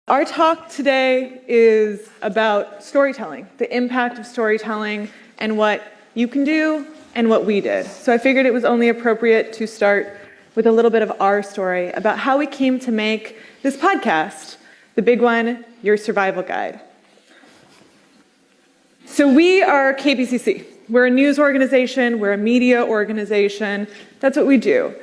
Our talk today is about storytelling, the impact of storytelling, and what you can do and what we did. So I figured it was only appropriate to start with a little bit of our story about how we came to make this podcast, the big one, Your Survival Guide. So we are KPCC. We're a news organization, we're a media organization. That's what we do.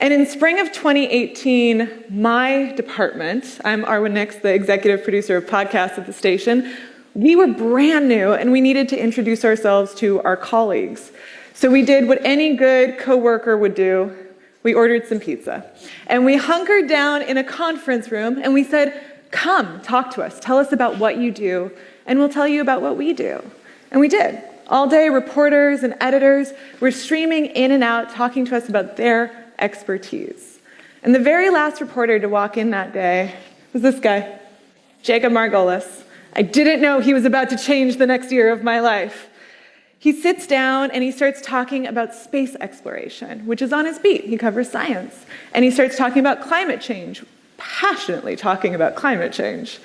And in spring of 2018, my department, I'm Arwen Nix, the executive producer of podcasts at the station, we were brand new and we needed to introduce ourselves to our colleagues. So we did what any good coworker would do. We ordered some pizza. And we hunkered down in a conference room and we said, come, talk to us. Tell us about what you do and we'll tell you about what we do. And we did. All day, reporters and editors were streaming in and out, talking to us about their expertise. And the very last reporter to walk in that day was this guy, Jacob Margolis. I didn't know he was about to change the next year of my life. He sits down and he starts talking about space exploration, which is on his beat. He covers science. And he starts talking about climate change, passionately talking about climate change.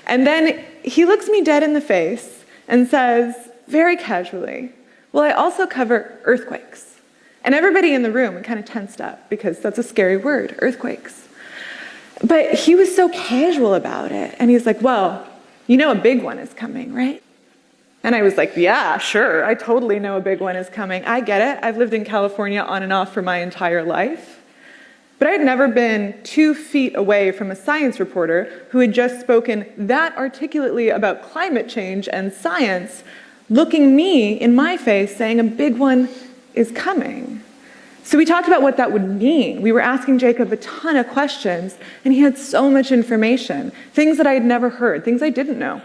And then he looks me dead in the face and says, very casually, well, I also cover earthquakes. And everybody in the room kind of tensed up because that's a scary word, earthquakes. But he was so casual about it. And he's like, well, you know a big one is coming, right? And I was like, yeah, sure. I totally know a big one is coming. I get it. I've lived in California on and off for my entire life. But I had never been 2 feet away from a science reporter who had just spoken that articulately about climate change and science, looking me in my face saying a big one is coming. So we talked about what that would mean. We were asking Jacob a ton of questions, and he had so much information, things that I had never heard, things I didn't know.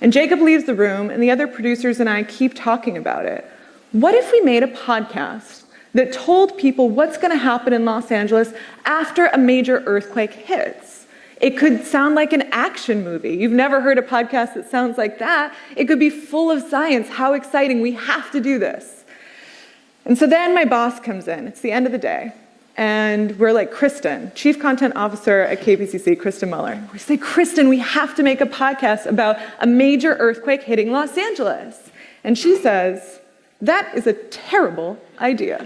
And Jacob leaves the room, and the other producers and I keep talking about it. What if we made a podcast that told people what's going to happen in Los Angeles after a major earthquake hits? It could sound like an action movie. You've never heard a podcast that sounds like that. It could be full of science. How exciting. We have to do this. And so then my boss comes in. It's the end of the day. And we're like, Kristen, Chief Content Officer at KPCC, Kristen Muller. We say, Kristen, we have to make a podcast about a major earthquake hitting Los Angeles. And she says, that is a terrible idea.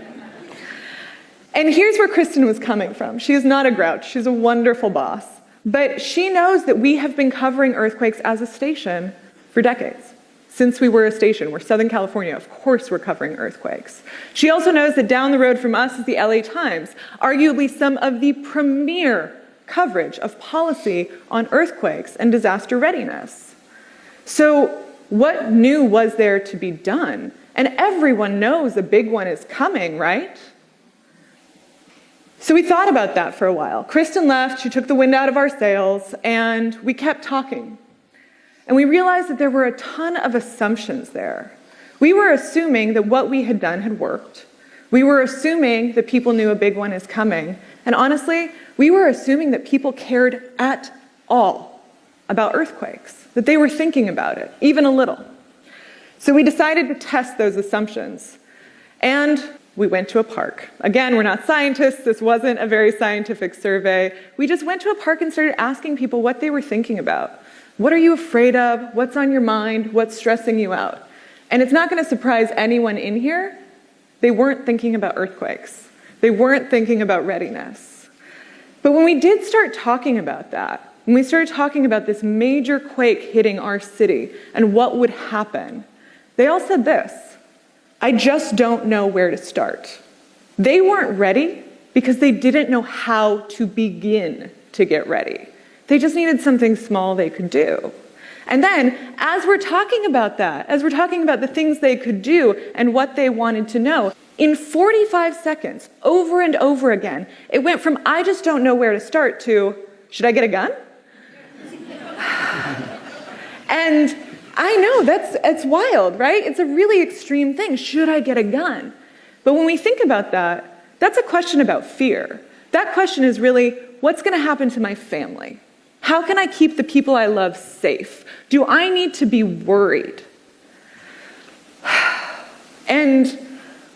And here's where Kristen was coming from. She is not a grouch. She's a wonderful boss. But she knows that we have been covering earthquakes as a station for decades. Since we were a station, we're Southern California, of course we're covering earthquakes. She also knows that down the road from us is the LA Times, arguably some of the premier coverage of policy on earthquakes and disaster readiness. So what new was there to be done? And everyone knows a big one is coming, right? So we thought about that for a while. Kristen left, she took the wind out of our sails, and we kept talking. And we realized that there were a ton of assumptions there. We were assuming that what we had done had worked. We were assuming that people knew a big one is coming. And honestly, we were assuming that people cared at all about earthquakes, that they were thinking about it, even a little. So we decided to test those assumptions. And we went to a park. Again, we're not scientists. This wasn't a very scientific survey. We just went to a park and started asking people what they were thinking about. What are you afraid of? What's on your mind? What's stressing you out? And it's not going to surprise anyone in here. They weren't thinking about earthquakes. They weren't thinking about readiness. But when we did start talking about that, when we started talking about this major quake hitting our city and what would happen, they all said this: I just don't know where to start. They weren't ready because they didn't know how to begin to get ready. They just needed something small they could do. And then, as we're talking about that, as we're talking about the things they could do and what they wanted to know, in 45 seconds, over and over again, it went from, I just don't know where to start, to, should I get a gun? And I know, that's wild, right? It's a really extreme thing. Should I get a gun? But when we think about that, that's a question about fear. That question is really, what's going to happen to my family? How can I keep the people I love safe? Do I need to be worried? And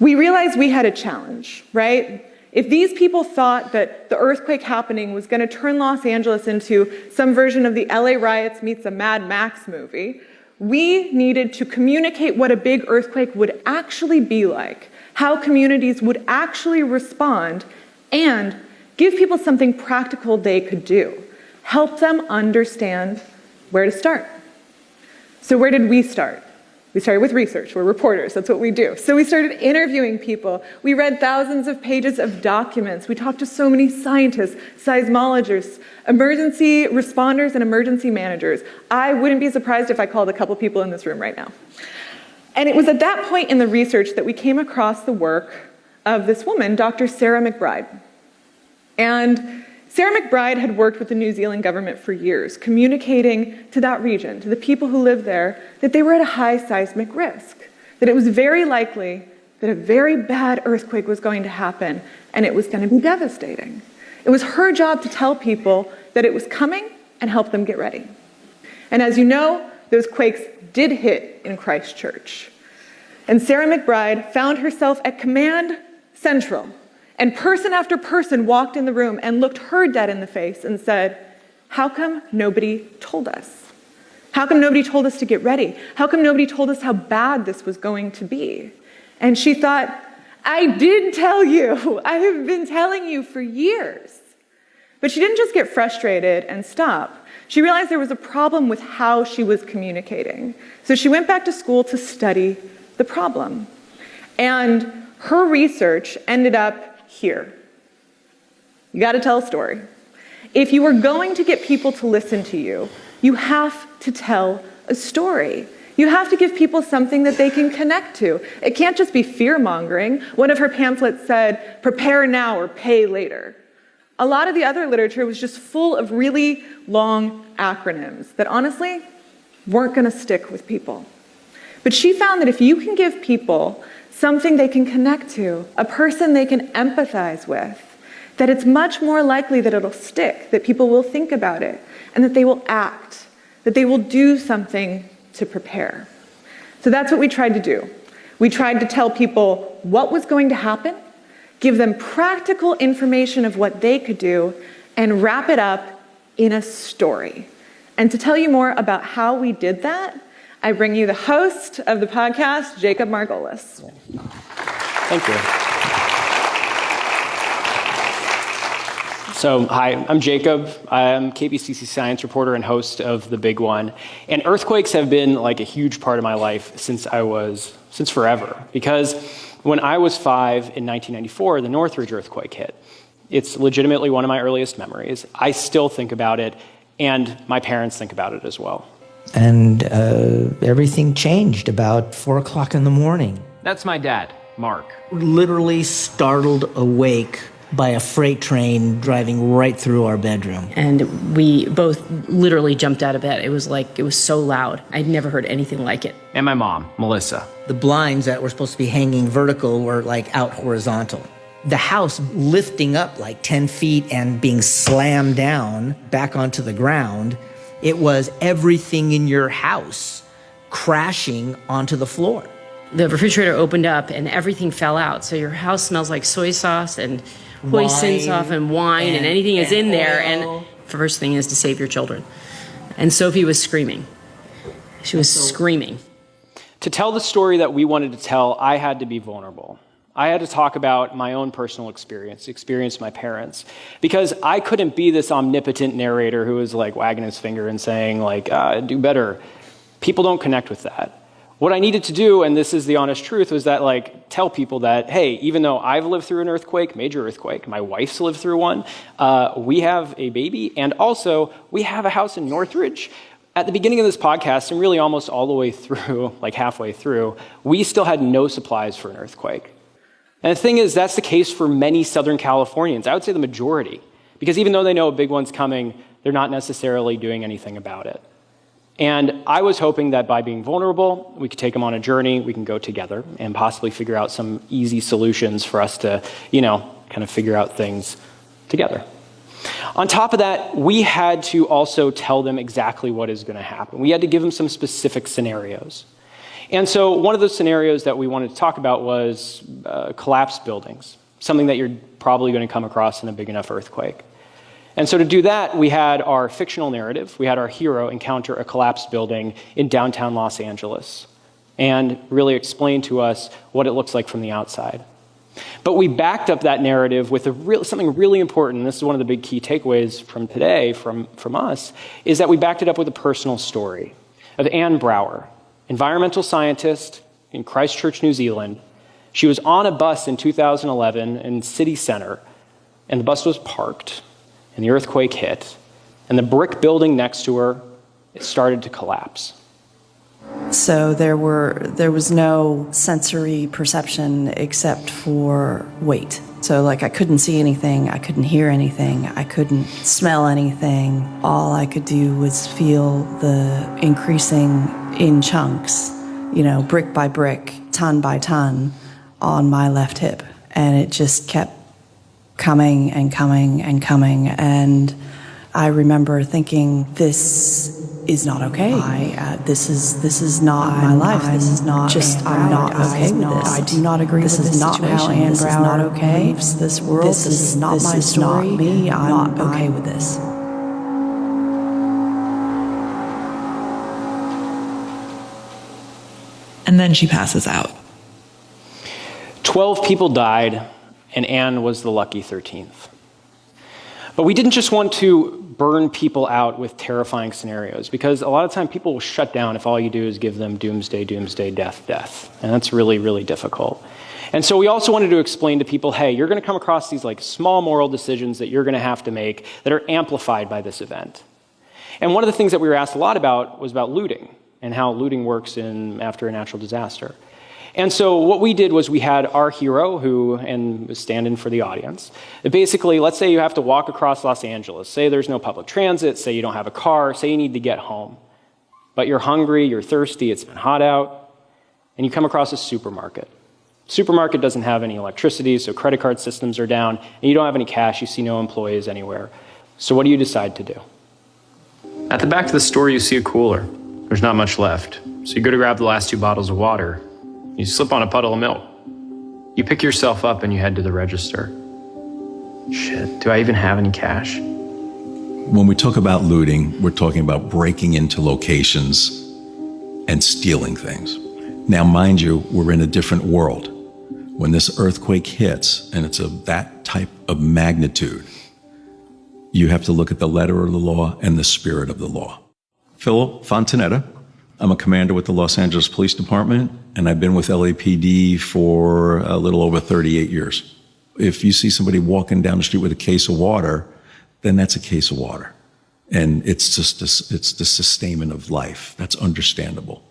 we realized we had a challenge, right? If these people thought that the earthquake happening was going to turn Los Angeles into some version of the LA riots meets a Mad Max movie, we needed to communicate what a big earthquake would actually be like, how communities would actually respond, and give people something practical they could do. Help them understand where to start. So where did we start? We started with research. We're reporters. That's what we do. So we started interviewing people. We read thousands of pages of documents. We talked to so many scientists, seismologists, emergency responders, and emergency managers. I wouldn't be surprised if I called a couple people in this room right now. And it was at that point in the research that we came across the work of this woman, Dr. Sarah McBride. And Sarah McBride had worked with the New Zealand government for years, communicating to that region, to the people who lived there, that they were at a high seismic risk, that it was very likely that a very bad earthquake was going to happen, and it was going to be devastating. It was her job to tell people that it was coming and help them get ready. And as you know, those quakes did hit in Christchurch. And Sarah McBride found herself at Command Central, and person after person walked in the room and looked her dead in the face and said, how come nobody told us? How come nobody told us to get ready? How come nobody told us how bad this was going to be? And she thought, I did tell you. I have been telling you for years. But she didn't just get frustrated and stop. She realized there was a problem with how she was communicating. So she went back to school to study the problem. And her research ended up here. You got to tell a story. If you are going to get people to listen to you, you have to tell a story. You have to give people something that they can connect to. It can't just be fear-mongering. One of her pamphlets said, prepare now or pay later. A lot of the other literature was just full of really long acronyms that honestly weren't going to stick with people. But she found that if you can give people something they can connect to, a person they can empathize with, that it's much more likely that it'll stick, that people will think about it, and that they will act, that they will do something to prepare. So that's what we tried to do. We tried to tell people what was going to happen, give them practical information of what they could do, and wrap it up in a story. And to tell you more about how we did that, I bring you the host of the podcast, Jacob Margolis. Thank you. So, hi, I'm Jacob. I'm KBCC science reporter and host of The Big One. And earthquakes have been like a huge part of my life since forever. Because when I was 5 in 1994, the Northridge earthquake hit. It's legitimately one of my earliest memories. I still think about it, and my parents think about it as well. And everything changed about 4 o'clock in the morning. That's my dad, Mark. Literally startled awake by a freight train driving right through our bedroom. And we both literally jumped out of bed. It was so loud. I'd never heard anything like it. And my mom, Melissa. The blinds that were supposed to be hanging vertical were like out horizontal. The house lifting up like 10 feet and being slammed down back onto the ground. It was everything in your house crashing onto the floor. The refrigerator opened up and everything fell out. So your house smells like soy sauce and hoisin sauce and wine and anything is in there. And the first thing is to save your children. And Sophie was screaming. She was screaming. To tell the story that we wanted to tell, I had to be vulnerable. I had to talk about my own personal experience my parents, because I couldn't be this omnipotent narrator who was like wagging his finger and saying like, do better. People don't connect with that. What I needed to do, and this is the honest truth, was that like tell people that, hey, even though I've lived through an earthquake, major earthquake, my wife's lived through one, we have a baby, and also we have a house in Northridge. At the beginning of this podcast, and really almost all the way through, like halfway through, we still had no supplies for an earthquake. And the thing is, that's the case for many Southern Californians. I would say the majority. Because even though they know a big one's coming, they're not necessarily doing anything about it. And I was hoping that by being vulnerable, we could take them on a journey, we can go together and possibly figure out some easy solutions for us to, kind of figure out things together. On top of that, we had to also tell them exactly what is going to happen. We had to give them some specific scenarios. And so one of those scenarios that we wanted to talk about was collapsed buildings. something that you're probably going to come across in a big enough earthquake. And so to do that, we had our fictional narrative. We had our hero encounter a collapsed building in downtown Los Angeles and really explain to us what it looks like from the outside. But we backed up that narrative with something really important. This is one of the big key takeaways from today from us, is that we backed it up with a personal story of Anne Brower, environmental scientist in Christchurch, New Zealand. She was on a bus in 2011 in city center, and the bus was parked, and the earthquake hit, and the brick building next to her, it started to collapse. So there was no sensory perception except for weight. So like I couldn't see anything, I couldn't hear anything, I couldn't smell anything. All I could do was feel the increasing in chunks, brick by brick, ton by ton on my left hip. And it just kept coming and coming and coming. And I remember thinking, this is not okay. This is not my life. This is not. I'm not okay with this. I do not agree with this. This is not how Anne Brower lives this world. This is not my story. Not me. I'm not okay with this. And then she passes out. 12 people died, and Anne was the lucky 13th. But we didn't just want to burn people out with terrifying scenarios, because a lot of time people will shut down if all you do is give them doomsday, doomsday, death, death. And that's really, really difficult. And so we also wanted to explain to people, hey, you're going to come across these small moral decisions that you're going to have to make that are amplified by this event. And one of the things that we were asked a lot about was about looting and how looting works after a natural disaster. And so what we did was we had our hero and was stand-in for the audience. Basically, let's say you have to walk across Los Angeles. Say there's no public transit. Say you don't have a car. Say you need to get home. But you're hungry, you're thirsty, it's been hot out, and you come across a supermarket. Supermarket doesn't have any electricity, so credit card systems are down, and you don't have any cash, you see no employees anywhere. So what do you decide to do? At the back of the store, you see a cooler. There's not much left. So you go to grab the last 2 bottles of water. You slip on a puddle of milk. You pick yourself up and you head to the register. Shit, do I even have any cash? When we talk about looting, we're talking about breaking into locations and stealing things. Now, mind you, we're in a different world. When this earthquake hits, and it's of that type of magnitude, you have to look at the letter of the law and the spirit of the law. Philip Fontanetta. I'm a commander with the Los Angeles Police Department, and I've been with LAPD for a little over 38 years. If you see somebody walking down the street with a case of water, then that's a case of water. And it's just it's the sustainment of life. That's understandable.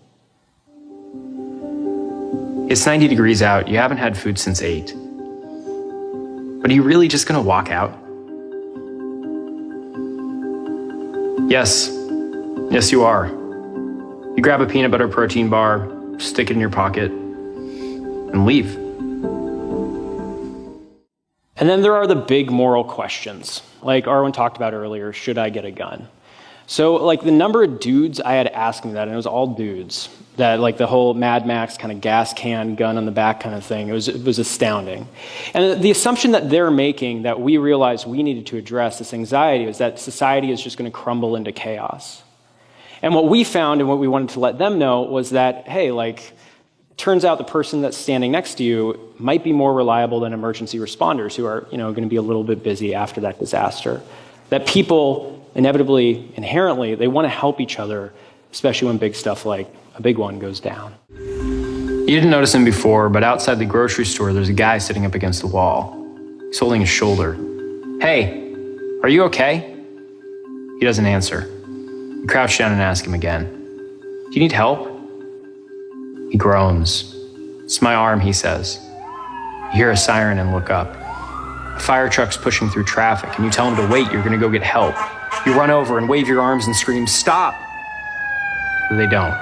It's 90 degrees out. You haven't had food since 8. But are you really just going to walk out? Yes. Yes, you are. You grab a peanut butter protein bar, stick it in your pocket, and leave. And then there are the big moral questions, like Arwen talked about earlier, should I get a gun? So the number of dudes I had asking that, and it was all dudes, that the whole Mad Max kind of gas can, gun on the back kind of thing, it was astounding. And the assumption that they're making that we realized we needed to address this anxiety was that society is just going to crumble into chaos. And what we found and what we wanted to let them know was that, hey, turns out the person that's standing next to you might be more reliable than emergency responders who are, going to be a little bit busy after that disaster. That people inevitably, inherently, they want to help each other, especially when big stuff like a big one goes down. You didn't notice him before, but outside the grocery store, there's a guy sitting up against the wall. He's holding his shoulder. Hey, are you okay? He doesn't answer. You crouch down and ask him again. Do you need help? He groans. It's my arm, he says. You hear a siren and look up. A fire truck's pushing through traffic, and you tell him to wait, you're gonna go get help. You run over and wave your arms and scream, stop! But they don't.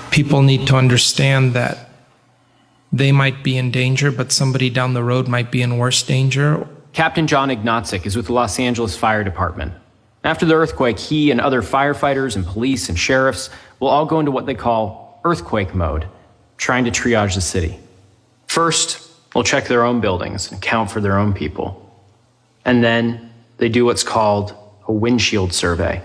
People need to understand that they might be in danger, but somebody down the road might be in worse danger. Captain John Ignatzik is with the Los Angeles Fire Department. After the earthquake, he and other firefighters and police and sheriffs will all go into what they call earthquake mode, trying to triage the city. First, they'll check their own buildings and account for their own people. And then they do what's called a windshield survey,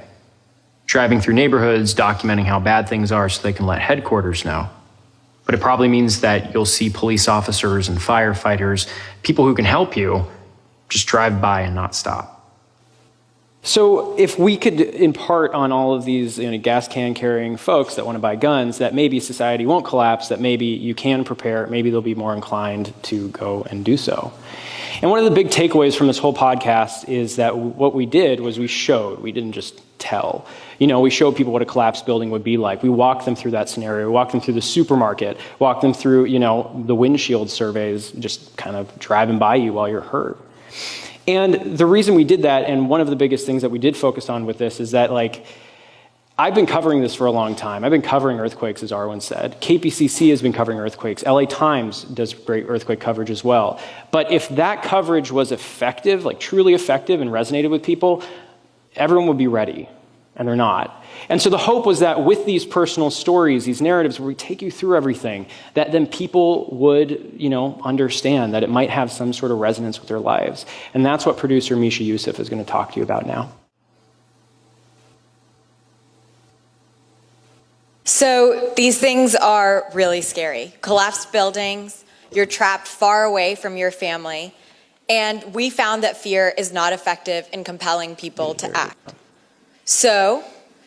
driving through neighborhoods, documenting how bad things are so they can let headquarters know. But it probably means that you'll see police officers and firefighters, people who can help you, just drive by and not stop. So if we could impart on all of these gas can carrying folks that want to buy guns that maybe society won't collapse, that maybe you can prepare, maybe they'll be more inclined to go and do so. And one of the big takeaways from this whole podcast is that what we did was we showed, we didn't just tell. We showed people what a collapsed building would be like. We walked them through that scenario, we walked them through the supermarket, walked them through, the windshield surveys, just kind of driving by you while you're hurt. And the reason we did that, and one of the biggest things that we did focus on with this is that, I've been covering this for a long time. I've been covering earthquakes, as Arwen said. KPCC has been covering earthquakes. LA Times does great earthquake coverage as well. But if that coverage was effective, truly effective and resonated with people, everyone would be ready, and they're not. And so the hope was that with these personal stories, these narratives where we take you through everything, that then people would, understand that it might have some sort of resonance with their lives. And that's what producer Misha Yusuf is going to talk to you about now. So these things are really scary. Collapsed buildings, you're trapped far away from your family, and we found that fear is not effective in compelling people to act. So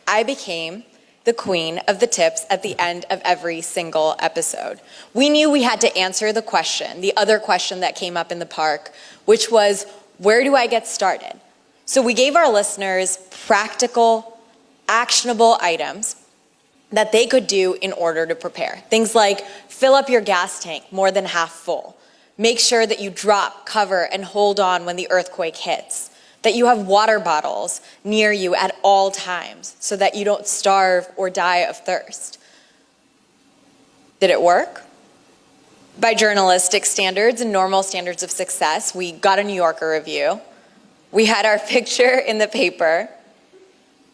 I became the queen of the tips at the end of every single episode. We knew we had to answer the question, the other question that came up in the park, which was, where do I get started? So we gave our listeners practical, actionable items that they could do in order to prepare. Things like fill up your gas tank more than half full. Make sure that you drop, cover, and hold on when the earthquake hits. That you have water bottles near you at all times so that you don't starve or die of thirst. Did it work? By journalistic standards and normal standards of success, we got a New Yorker review. We had our picture in the paper.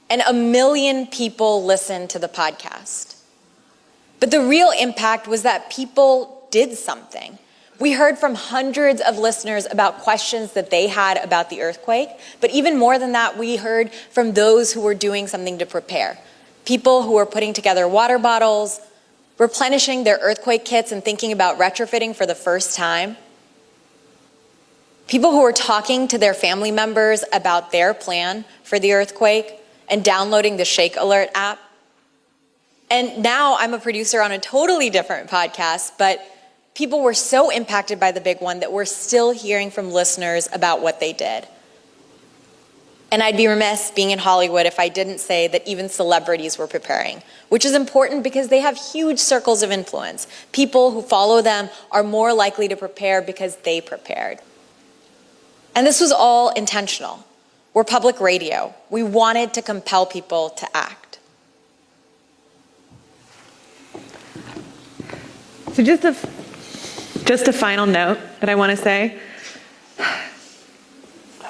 And 1 million people listened to the podcast. But the real impact was that people did something. We heard from hundreds of listeners about questions that they had about the earthquake, but even more than that, we heard from those who were doing something to prepare. People who were putting together water bottles, replenishing their earthquake kits and thinking about retrofitting for the first time. People who were talking to their family members about their plan for the earthquake and downloading the Shake Alert app. And now I'm a producer on a totally different podcast, but people were so impacted by the big one that we're still hearing from listeners about what they did. And I'd be remiss being in Hollywood if I didn't say that even celebrities were preparing, which is important because they have huge circles of influence. People who follow them are more likely to prepare because they prepared. And this was all intentional. We're public radio. We wanted to compel people to act. So just a final note that I want to say.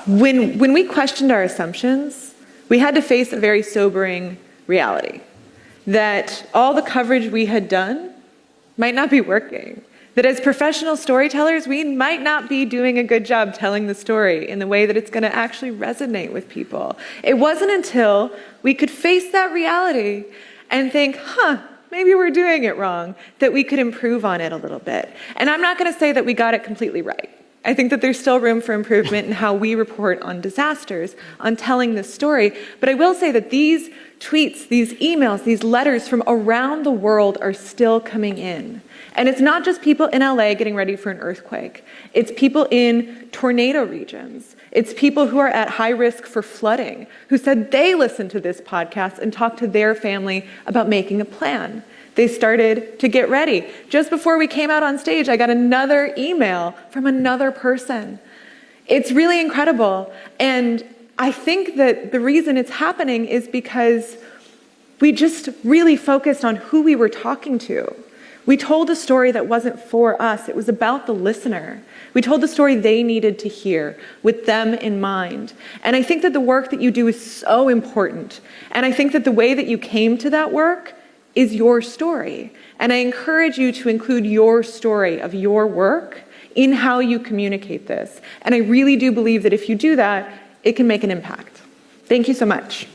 When we questioned our assumptions, we had to face a very sobering reality that all the coverage we had done might not be working. That as professional storytellers, we might not be doing a good job telling the story in the way that it's going to actually resonate with people. It wasn't until we could face that reality and think, maybe we're doing it wrong, that we could improve on it a little bit. And I'm not going to say that we got it completely right. I think that there's still room for improvement in how we report on disasters, on telling this story. But I will say that these tweets, these emails, these letters from around the world are still coming in. And it's not just people in LA getting ready for an earthquake. It's people in tornado regions. It's people who are at high risk for flooding, who said they listened to this podcast and talked to their family about making a plan. They started to get ready. Just before we came out on stage, I got another email from another person. It's really incredible. And I think that the reason it's happening is because we just really focused on who we were talking to. We told a story that wasn't for us. It was about the listener. We told the story they needed to hear with them in mind. And I think that the work that you do is so important. And I think that the way that you came to that work is your story. And I encourage you to include your story of your work in how you communicate this. And I really do believe that if you do that, it can make an impact. Thank you so much.